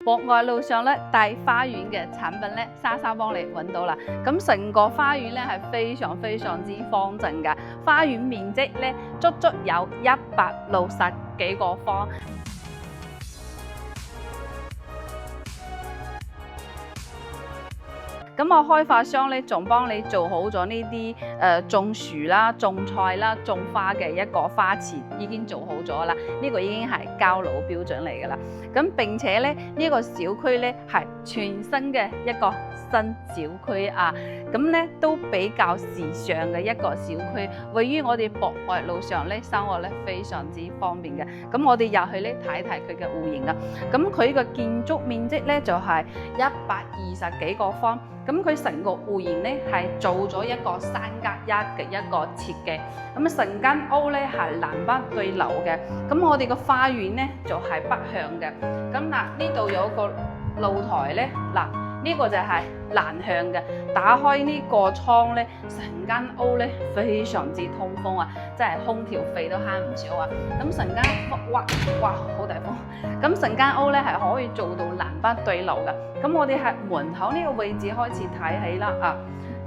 博愛路上咧大花園嘅產品咧，莎莎幫你揾到啦。咁成個花園咧係非常之方正嘅，花園面積咧足有160幾個方。咁我開發商咧，仲幫你做好咗呢啲種樹啦、種菜啦、種花嘅一個花池，已經做好咗啦。呢個已經係交樓標準嚟㗎啦。咁並且咧，呢個小區咧係全新嘅一個新小區啊。咁咧都比較時尚嘅一個小區，位於我哋博愛路上咧，生活咧非常之方便嘅。咁我哋入去咧睇睇佢嘅戶型啦。咁佢個建築面積咧就係120幾個方。咁佢成個戶型咧係做咗一個3+1嘅一個設計，咁成間屋咧係南北對流嘅。咁我哋個花園咧就係北向嘅。咁嗱，呢度有個露台咧，嗱呢個就係南向嘅。打開呢個窗咧，成間屋咧非常之通風啊，即係空調費都慳唔少啊。咁成間屋哇好大風，咁成間屋咧係可以做到南北對流嘅。咁我哋喺門口呢個位置開始睇起啦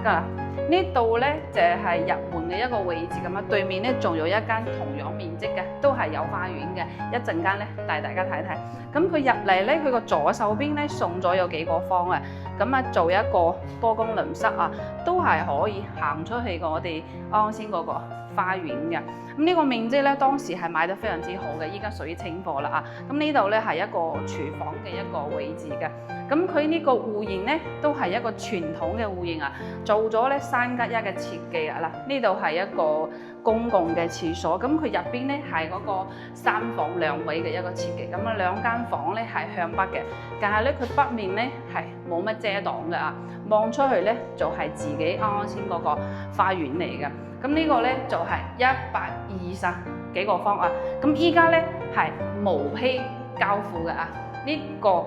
啊！呢度咧就係入門嘅一個位置咁啊，對面咧仲有一間同樣面積嘅，都係有花園嘅。一陣間咧帶大家睇睇。咁佢入嚟咧，佢個左手邊咧送咗有幾個方啊，咁啊做一個多功能室啊，都係可以行出去我哋啱先嗰個花園嘅。咁呢個面積咧，當時係買得非常之好嘅，依家屬於清貨啦啊！咁呢度咧係一個廚房嘅一個位置嘅。咁佢呢個戶型咧都係一個傳統嘅戶型啊，做咗咧3+1嘅設計啊嗱，呢度係一個公共嘅廁所，咁佢入邊咧係嗰個3房2衛嘅一個設計，咁啊2間房咧係向北嘅，但係咧佢北面咧係冇乜遮擋嘅啊，望出去咧就係自己啱先嗰個花園嚟嘅。咁呢個咧就係120幾個方啊，咁依家咧係毛坯交付嘅啊，呢個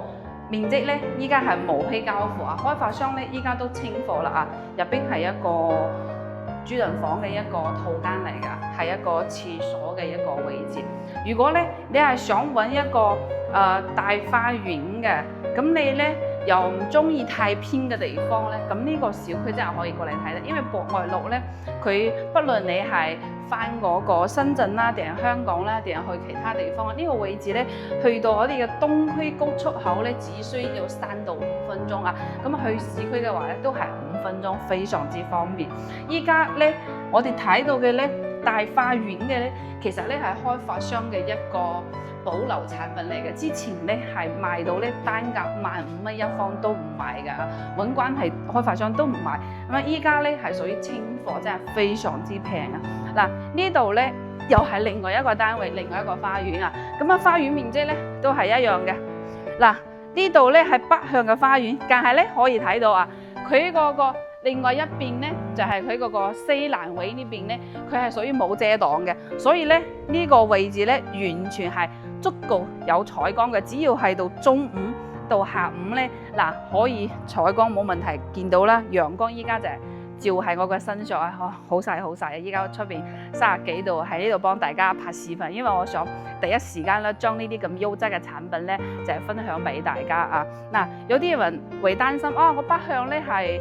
面積咧依家係毛坯交付啊，開發商咧依家都清貨啦啊，入邊係一個主人房嘅一個套間嚟㗎，係一個廁所嘅一個位置。如果咧你係想揾一個大花園嘅，咁你咧又唔中意太偏嘅地方咧，咁呢個小區真係可以過嚟睇啦。因為博愛路咧，佢不論你係翻嗰個深圳啦，定係香港啦，定係去其他地方，呢個位置咧，去到我哋嘅東區高速口咧，只需要3到5分鐘啊。咁去市區嘅話咧，都係5分鐘，非常之方便。依家咧，我哋睇到嘅咧大花園嘅咧，其實咧係開發商嘅一個保留產品嚟嘅，之前咧係賣到咧單價15000蚊一方都唔賣㗎，揾關係開發商都唔賣。咁啊，依家咧係屬於清貨，真係非常之平啊！嗱，呢度咧又係另外一個單位，另外一個花園啊。咁啊，花園面積咧都係一樣嘅。嗱，呢度咧係北向嘅花園，但係咧可以睇到啊，佢嗰個另外一邊咧就係佢嗰個西南位呢邊咧，佢係屬於冇遮擋嘅，所以咧呢個位置咧完全係足夠有採光嘅，只要係到中午到下午咧，嗱可以採光冇問題，見到啦，陽光依家就係照喺我個身上啊，好曬好曬啊！依家出邊30幾度，喺呢度幫大家拍視頻，因為我想第一時間咧將呢啲咁優質嘅產品咧就係分享俾大家啊。嗱，有啲人會擔心啊，我北向咧係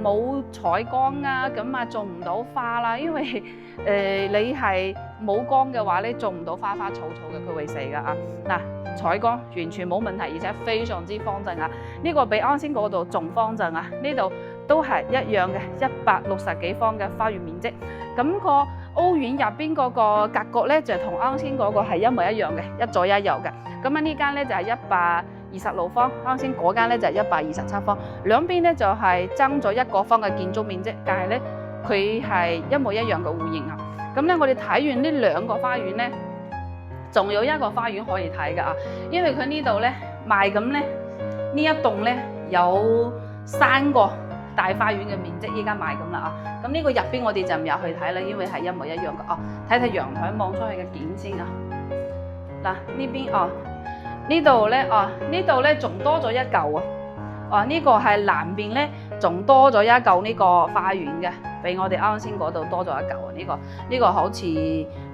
冇採光啊，咁啊種唔到花啦，因為你係冇光嘅話咧，種唔到花花草草嘅，佢會死噶啊！嗱，採光完全冇問題，而且非常之方正啊！呢個比啱先嗰度仲方正啊！呢度都係一樣嘅160幾方嘅花園面積，咁個屋苑入邊嗰個格局咧就同啱先嗰個係一模一樣嘅，一左一右嘅。咁啊呢間咧就係126方，啱先嗰間咧就係127方，兩邊咧就係爭咗1個方嘅建築面積，但係咧佢係一模一樣嘅戶型啊。咁咧我哋睇完呢2個花園咧，仲有一個花園可以睇㗎啊，因為佢呢度咧賣咁咧呢一棟咧有3個大花園嘅面積，依家賣咁啦啊。咁呢個入邊我哋就唔入去睇啦，因為係一模一樣嘅哦。睇睇陽台望出去嘅景先啊。嗱呢邊哦，呢度咧哦，呢度咧仲多咗一嚿啊。呢個係南邊咧，仲多咗一嚿呢個花園嘅，比我哋啱先嗰度多咗一嚿啊！呢個好似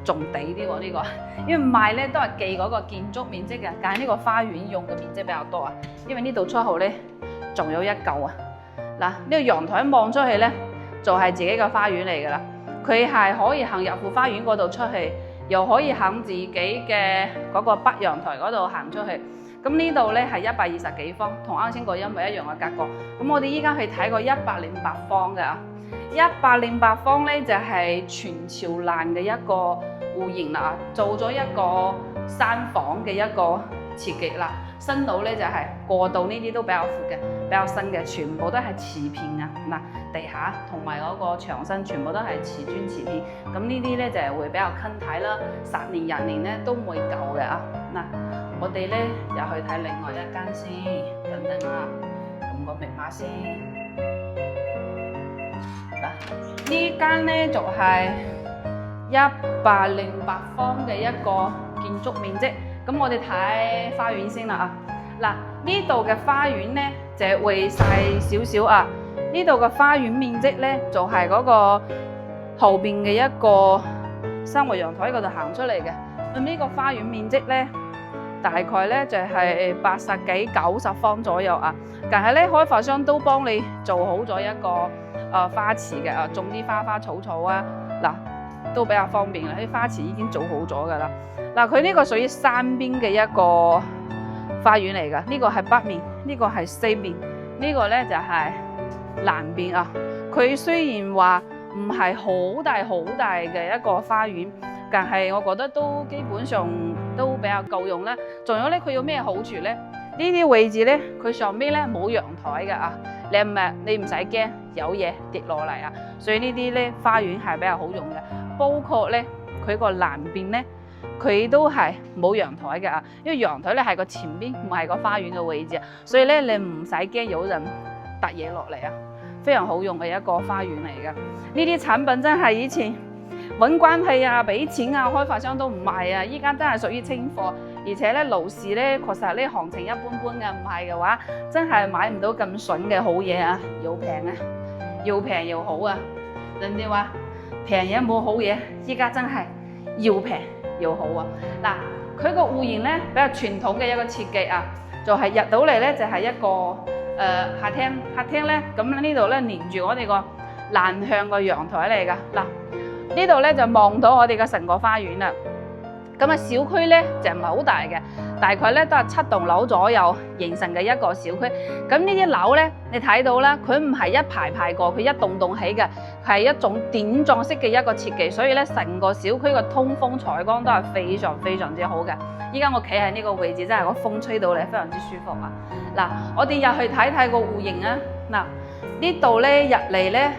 仲地啲喎呢個，因為賣咧都係記嗰個建築面積嘅，但係呢個花園用嘅面積比較多啊，因為呢度出口咧仲有一嚿啊！嗱，呢個陽台望出去咧就係自己嘅花園嚟㗎啦，佢係可以行入副花園嗰度出去，又可以行自己嘅嗰個北陽台嗰度行出去。咁呢度咧係120幾方，同啱先個一模一樣嘅格局。咁我哋依家去睇個108方嘅，108方咧就係全朝南嘅一個戶型啦，做咗一個3房嘅一個設計啦。新樓咧就係過道呢啲都比較闊嘅，比較新嘅，全部都係瓷片啊！嗱，地下同埋嗰個牆身全部都係瓷磚瓷片。咁呢啲咧就係會比較襟睇啦，10年20年咧都唔會舊嘅啊！嗱，我哋咧又去睇另外一間先，等等啦，撳個密碼先。嗱，呢間咧就係108方嘅一個建築面積。咁我哋睇花園先啦啊！嗱，呢度嘅花園咧就會細少少啊。呢度嘅花園面積咧就係嗰個後邊嘅一個生活陽台嗰度行出嚟嘅。咁呢個花園面積咧大概咧就係80幾90方左右啊。但係咧開發商都幫你做好咗一個花池嘅啊，種啲花草草啊，嗱都比較方便啦。啲花池已經做好咗噶啦。嗱，佢呢個屬於山邊嘅一個花園嚟噶，呢個係北面，呢個係西邊，呢個咧就係南邊啊。佢雖然話唔係好大嘅一個花園，但係我覺得都基本上都比較夠用啦。仲有咧，佢有咩好處咧？呢啲位置咧，佢上邊咧冇陽台嘅啊，你唔使驚有嘢跌落嚟啊。所以呢啲咧花園係比較好用嘅，包括咧佢個南邊咧。佢都係冇陽台嘅啊，因為陽台咧係個前邊，唔係個花園嘅位置啊，所以咧你唔使驚有人揼嘢落嚟啊，非常好用嘅一個花園嚟嘅。呢啲產品真係以前揾關係啊、俾錢啊，開發商都唔賣啊，依家真係屬於清貨，而且咧樓市咧確實呢行情一般般嘅，唔係嘅話真係買唔到咁筍嘅好嘢啊，又平啊，又平又好啊。人哋話平嘢冇好嘢，依家真係要平又好啊！嗱，佢個戶型咧比較傳統嘅一個設計啊，就係入到嚟咧就係一個客廳，客廳咧咁呢度咧連住我哋個南向個陽台嚟噶。嗱，呢度咧就望到我哋嘅成個花園啦。咁啊，小區咧就唔係好大嘅，大概咧都係7棟樓左右形成嘅一個小區。咁呢啲樓咧，你睇到啦，佢唔係一排排過，佢一棟棟起嘅，係一種點狀式嘅一個設計，所以咧成個小區嘅通風採光都係非常非常之好嘅。依家我企喺呢個位置，真係個風吹到嚟非常之舒服啊！嗱，我哋入去睇睇個戶型啊。嗱，呢度咧入嚟咧，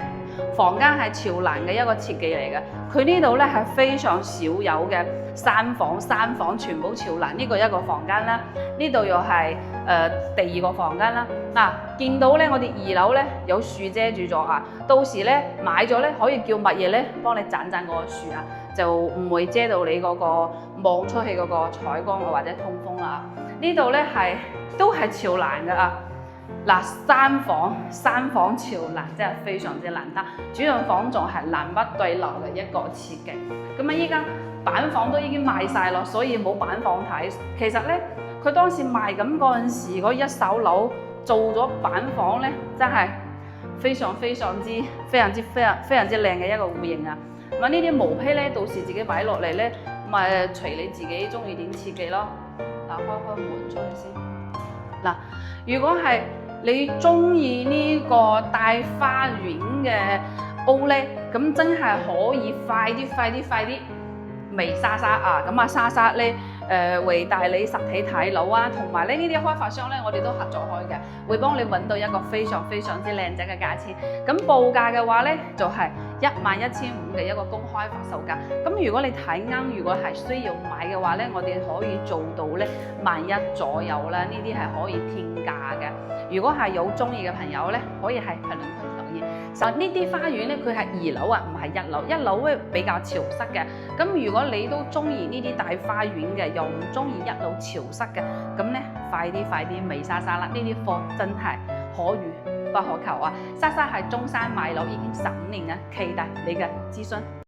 房間係朝南嘅一個設計嚟嘅。佢呢度咧係非常少有嘅3房全部朝南，呢個一個房間啦。呢度又係第2個房間啦。嗱，見到咧我哋2樓咧有樹遮住咗啊，到時咧買咗咧可以叫物業咧幫你斬嗰個樹啊，就唔會遮到你嗰個望出去嗰個採光或者通風啦。呢度咧都係朝南嘅啊。嗱，3房朝南真係非常之難得，主人房仲係南北對流嘅一個設計。咁啊，依家板房都已經賣晒咯，所以冇板房睇。其實咧，佢當時賣緊嗰陣時，嗰一手樓做咗板房咧，真係非常之靚嘅一個戶型啊！咁呢啲毛坯咧，到時自己擺落嚟咧，咪隨你自己中意點設計咯。嗱，開門出去先。嗱，如果係你中意呢個帶花園嘅屋咧，咁真係可以快啲微莎莎啊！咁啊，莎莎咧會帶你實體睇樓啊，同埋咧呢啲開發商咧，我哋都合作開嘅，會幫你揾到一個非常之靚仔嘅價錢。咁報價嘅話咧，就係11500嘅一個公開發售價。咁如果你睇啱，如果係需要買嘅話咧，我哋可以做到咧11000左右啦。呢啲係可以添價嘅。如果係有中意嘅朋友咧，可以係評論區留言。呢啲花園咧，佢係2樓啊，唔係1樓。1樓咧比較潮濕嘅。咁如果你都中意呢啲大花園嘅，又唔中意1樓潮濕嘅，咁咧快啲微莎莎啦！呢啲貨真係可遇不可求啊！莎莎喺中山買樓已經15年啦，期待你嘅諮詢。